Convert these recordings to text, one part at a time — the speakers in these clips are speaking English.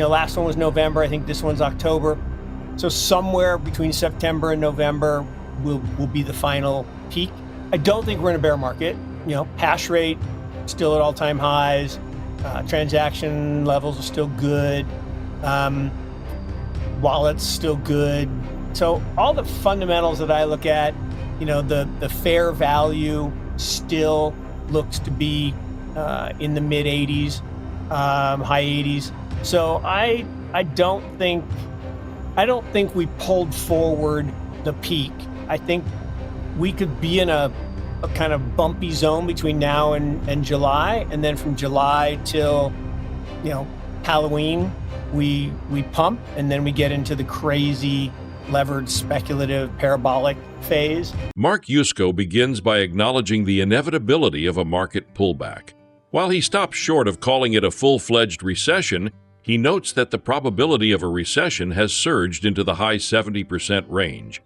last one was November. I think this one's October. So somewhere between September and November will be the final peak. I don't think we're in a bear market. Hash rate still at all-time highs. Transaction levels are still good. Wallets still good. So all the fundamentals that I look at, the fair value still looks to be in the mid 80s, high 80s. So I don't think we pulled forward the peak. I think we could be in a kind of bumpy zone between now and July, and then from July till Halloween we pump, and then we get into the crazy levered speculative parabolic phase. Mark Yusko begins by acknowledging the inevitability of a market pullback. While he stops short of calling it a full-fledged recession, he notes that the probability of a recession has surged into the high 70% range.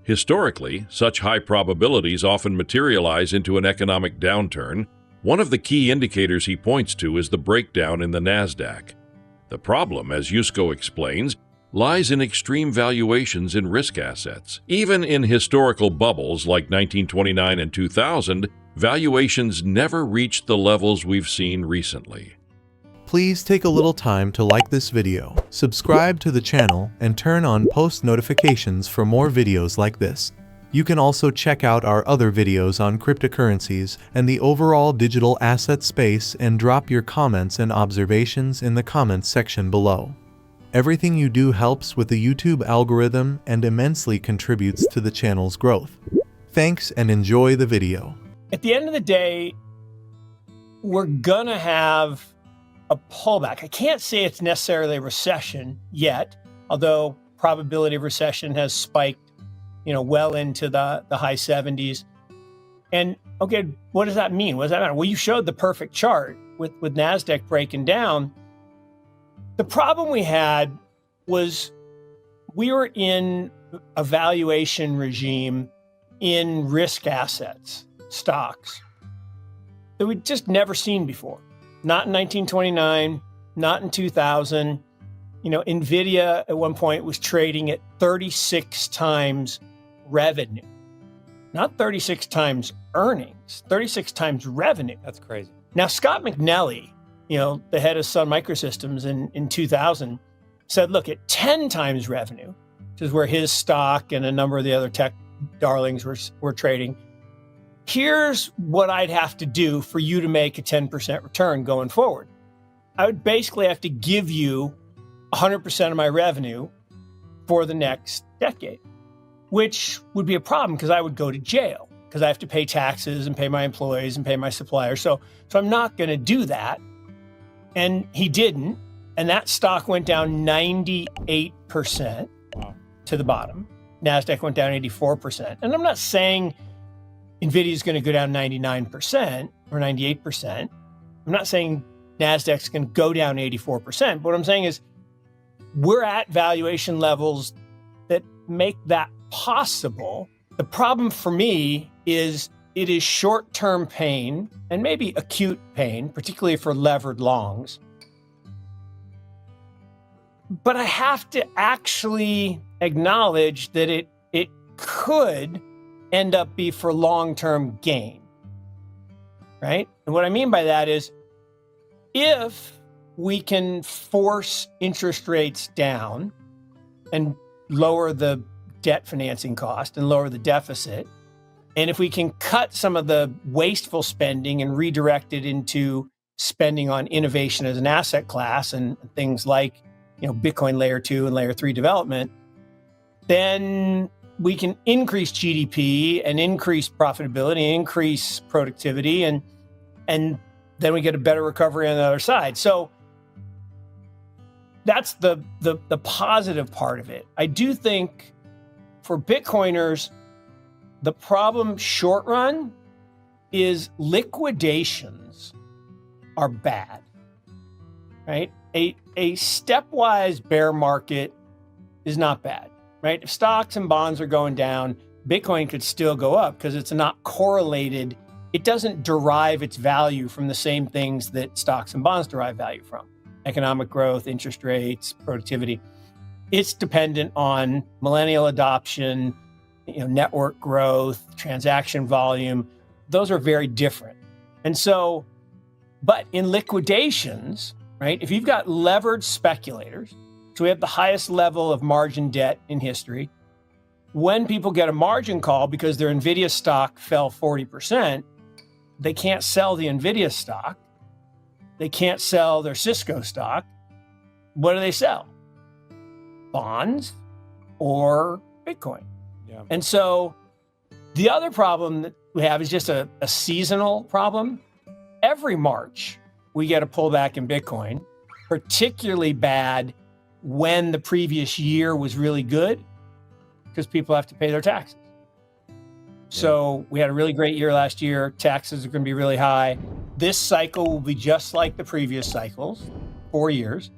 Historically, such high probabilities often materialize into an economic downturn. One of the key indicators he points to is the breakdown in the Nasdaq. The problem, as Yusko explains, lies in extreme valuations in risk assets. Even in historical bubbles like 1929 and 2000, valuations never reached the levels we've seen recently. Please take a little time to like this video, subscribe to the channel, and turn on post notifications for more videos like this. You can also check out our other videos on cryptocurrencies and the overall digital asset space, and drop your comments and observations in the comments section below. Everything you do helps with the YouTube algorithm and immensely contributes to the channel's growth. Thanks and enjoy the video. At the end of the day, we're gonna have a pullback. I can't say it's necessarily a recession yet, although probability of recession has spiked, well into the high 70s. And okay, what does that mean? What does that matter? Well, you showed the perfect chart with Nasdaq breaking down. The problem we had was we were in a valuation regime in risk assets, stocks, that we'd just never seen before. Not in 1929, not in 2000. Nvidia at one point was trading at 36 times revenue, not 36 times earnings, 36 times revenue. That's crazy. Now, Scott McNally, the head of Sun Microsystems in 2000, said, look, at 10 times revenue, which is where his stock and a number of the other tech darlings were trading, here's what I'd have to do for you to make a 10% return going forward. I would basically have to give you 100% of my revenue for the next decade, which would be a problem because I would go to jail because I have to pay taxes and pay my employees and pay my suppliers. So I'm not going to do that. And he didn't. And that stock went down 98% to the bottom. Nasdaq went down 84%. And I'm not saying Nvidia is going to go down 99% or 98%. I'm not saying Nasdaq's going to go down 84%. But what I'm saying is we're at valuation levels that make that possible. The problem for me is it is short-term pain and maybe acute pain, particularly for levered longs. But I have to actually acknowledge that it could end up be for long-term gain, right? And what I mean by that is if we can force interest rates down and lower the debt financing cost and lower the deficit, and if we can cut some of the wasteful spending and redirect it into spending on innovation as an asset class and things like, Bitcoin layer 2 and layer 3 development, then we can increase GDP and increase profitability, increase productivity, and then we get a better recovery on the other side. So that's the positive part of it. I do think for Bitcoiners, the problem short run is liquidations are bad, right? A stepwise bear market is not bad, right? If stocks and bonds are going down, Bitcoin could still go up because it's not correlated. It doesn't derive its value from the same things that stocks and bonds derive value from. economic growth, interest rates, productivity. It's dependent on millennial adoption, network growth, transaction volume. Those are very different. And so, but in liquidations, right, if you've got levered speculators, so we have the highest level of margin debt in history, when people get a margin call because their Nvidia stock fell 40%, they can't sell the Nvidia stock. They can't sell their Cisco stock. What do they sell? Bonds or Bitcoin. Yeah. And so the other problem that we have is just a seasonal problem. Every March, we get a pullback in Bitcoin, particularly bad when the previous year was really good because people have to pay their taxes. So we had a really great year last year. Taxes are going to be really high. This cycle will be just like the previous cycles, 4 years.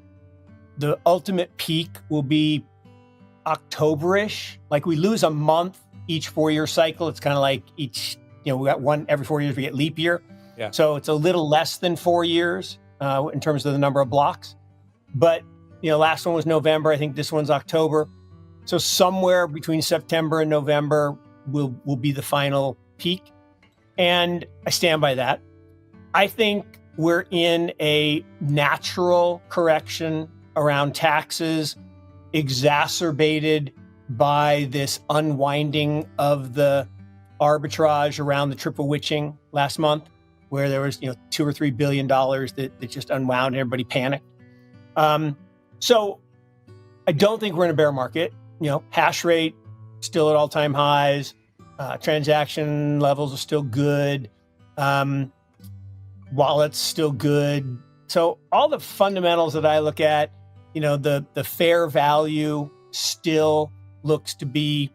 The ultimate peak will be October-ish. Like we lose a month each 4-year cycle. It's kind of like each, we got one every 4 years, we get leap year. Yeah. So it's a little less than 4 years in terms of the number of blocks. But, last one was November. I think this one's October. So somewhere between September and November will be the final peak. And I stand by that. I think we're in a natural correction around taxes, exacerbated by this unwinding of the arbitrage around the triple witching last month, where there was, $2 or $3 billion that just unwound and everybody panicked. So I don't think we're in a bear market. Hash rate still at all-time highs. Transaction levels are still good. Wallets still good. So all the fundamentals that I look at, the fair value still looks to be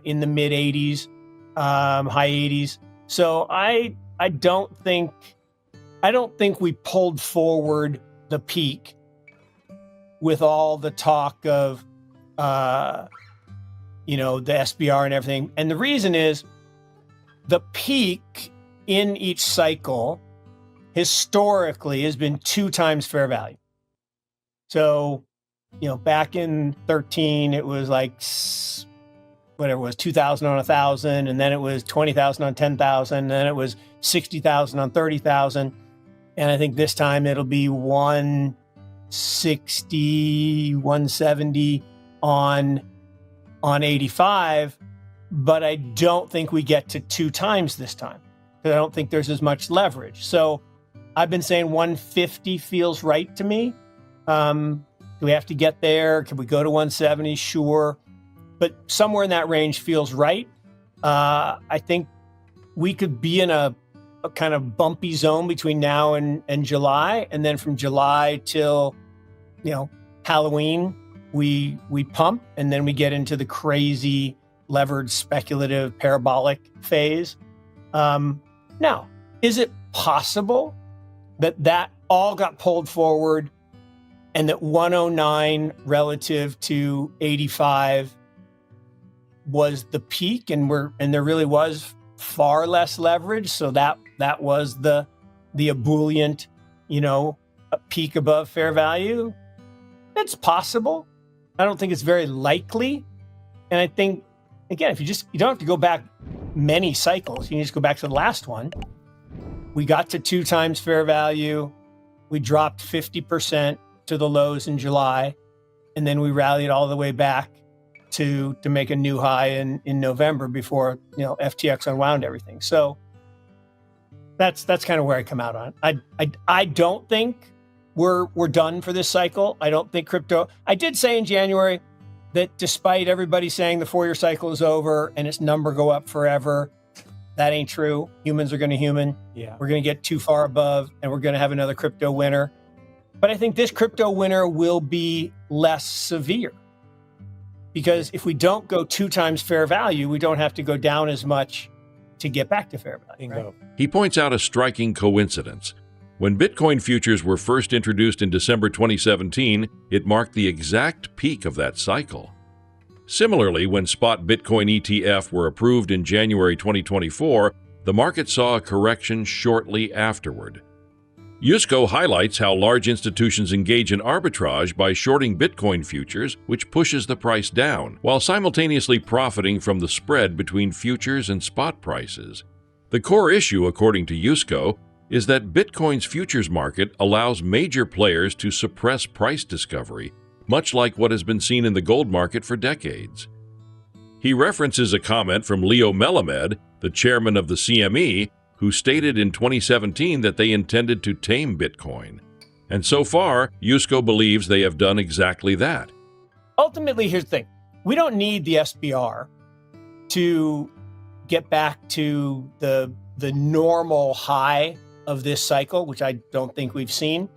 in the mid 80s, high 80s. So I don't think we pulled forward the peak with all the talk of the SBR and everything. And the reason is the peak in each cycle historically has been 2 times fair value. So, back in 13, it was like, whatever it was, 2,000 on 1,000, and then it was 20,000 on 10,000, and then it was 60,000 on 30,000. And I think this time it'll be 160, 170 on 85, but I don't think we get to 2 times this time because I don't think there's as much leverage. So I've been saying 150 feels right to me. Do we have to get there? Can we go to 170? Sure. But somewhere in that range feels right. I think we could be in a kind of bumpy zone between now and July. And then from July till, Halloween, we pump, and then we get into the crazy levered speculative parabolic phase. Now, is it possible that all got pulled forward and that 109 relative to 85 was the peak and there really was far less leverage? So that was the ebullient, a peak above fair value? It's possible. I don't think it's very likely. And I think, again, you don't have to go back many cycles. You can just go back to the last one. We got to 2 times fair value. We dropped 50% to the lows in July. And then we rallied all the way back to make a new high in November before, FTX unwound everything. So that's kind of where I come out on. I don't think we're done for this cycle. I don't think crypto. I did say in January that despite everybody saying the 4-year cycle is over and its number go up forever, that ain't true. Humans are going to human. Yeah. We're going to get too far above and we're going to have another crypto winter. But I think this crypto winter will be less severe because if we don't go 2 times fair value, we don't have to go down as much to get back to fair value. Right? He points out a striking coincidence. When Bitcoin futures were first introduced in December 2017, it marked the exact peak of that cycle. Similarly, when spot Bitcoin ETF were approved in January 2024, the market saw a correction shortly afterward. Yusko highlights how large institutions engage in arbitrage by shorting Bitcoin futures, which pushes the price down, while simultaneously profiting from the spread between futures and spot prices. The core issue, according to Yusko, is that Bitcoin's futures market allows major players to suppress price discovery, much like what has been seen in the gold market for decades. He references a comment from Leo Melamed, the chairman of the CME, who stated in 2017 that they intended to tame Bitcoin. And so far, Yusko believes they have done exactly that. Ultimately, here's the thing. We don't need the SBR to get back to the normal high of this cycle, which I don't think we've seen.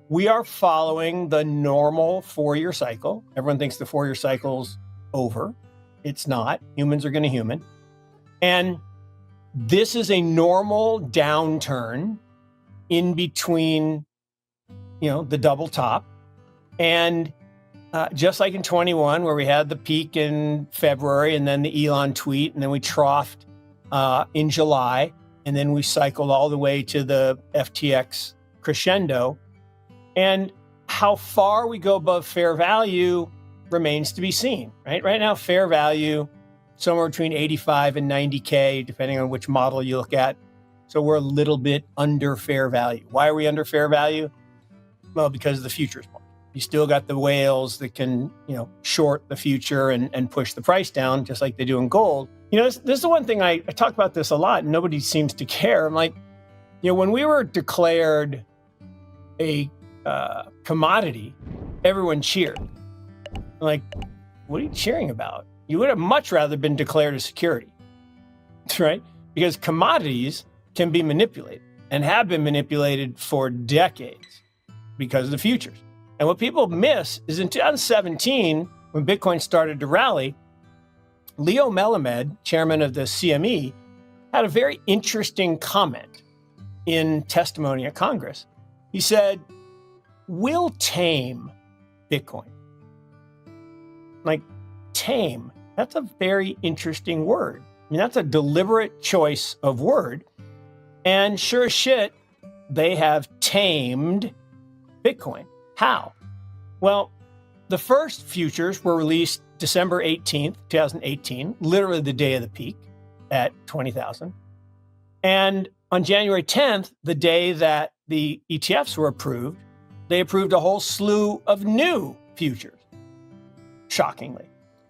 We are following the normal 4-year cycle. Everyone thinks the 4-year cycle's over. It's not. Humans are going to human. And this is a normal downturn in between, the double top. And just like in 21, where we had the peak in February and then the Elon tweet, and then we troughed in July, and then we cycled all the way to the FTX crescendo. And how far we go above fair value remains to be seen, right? Right now, fair value, somewhere between 85 and 90K, depending on which model you look at. So we're a little bit under fair value. Why are we under fair value? Well, because of the futures market. You still got the whales that can, short the future and push the price down, just like they do in gold. This is the one thing I talk about this a lot, and nobody seems to care. I'm like, when we were declared a commodity, everyone cheered. I'm like, what are you cheering about? You would have much rather been declared a security, right? Because commodities can be manipulated and have been manipulated for decades because of the futures. And what people miss is in 2017, when Bitcoin started to rally, Leo Melamed, chairman of the CME, had a very interesting comment in testimony at Congress. He said, "We'll tame Bitcoin." Like, tame. That's a very interesting word. That's a deliberate choice of word. And sure as shit, they have tamed Bitcoin. How? Well, the first futures were released December 18th, 2018, literally the day of the peak at 20,000. And on January 10th, the day that the ETFs were approved, they approved a whole slew of new futures, shockingly.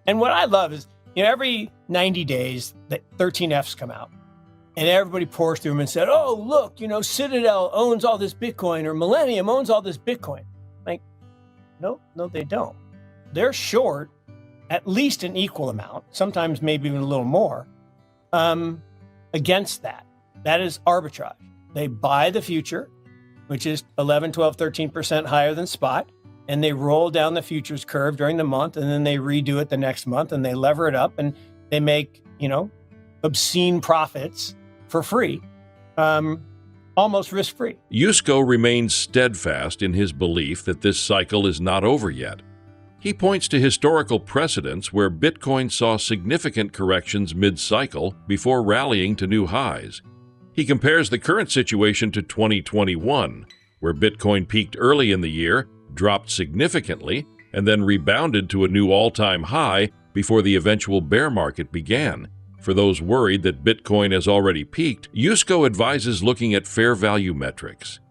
And what I love is, every 90 days, the 13Fs come out. And everybody pours through them and said, oh, look, Citadel owns all this Bitcoin, or Millennium owns all this Bitcoin. Like, no, they don't. They're short at least an equal amount, sometimes maybe even a little more, against that. That is arbitrage. They buy the future, which is 11, 12, 13% higher than spot, and they roll down the futures curve during the month, and then they redo it the next month, and they lever it up, and they make, obscene profits for free, almost risk-free. Yusko remains steadfast in his belief that this cycle is not over yet. He points to historical precedents where Bitcoin saw significant corrections mid-cycle before rallying to new highs. He compares the current situation to 2021, where Bitcoin peaked early in the year, dropped significantly, and then rebounded to a new all-time high before the eventual bear market began. For those worried that Bitcoin has already peaked, Yusko advises looking at fair value metrics.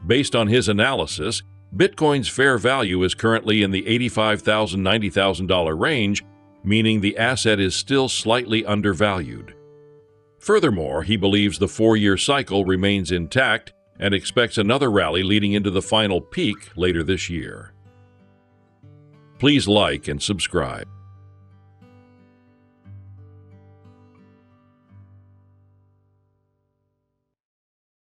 Based on his analysis, Bitcoin's fair value is currently in the $85,000 to $90,000 range, meaning the asset is still slightly undervalued. Furthermore, he believes the 4-year cycle remains intact and expects another rally leading into the final peak later this year. Please like and subscribe.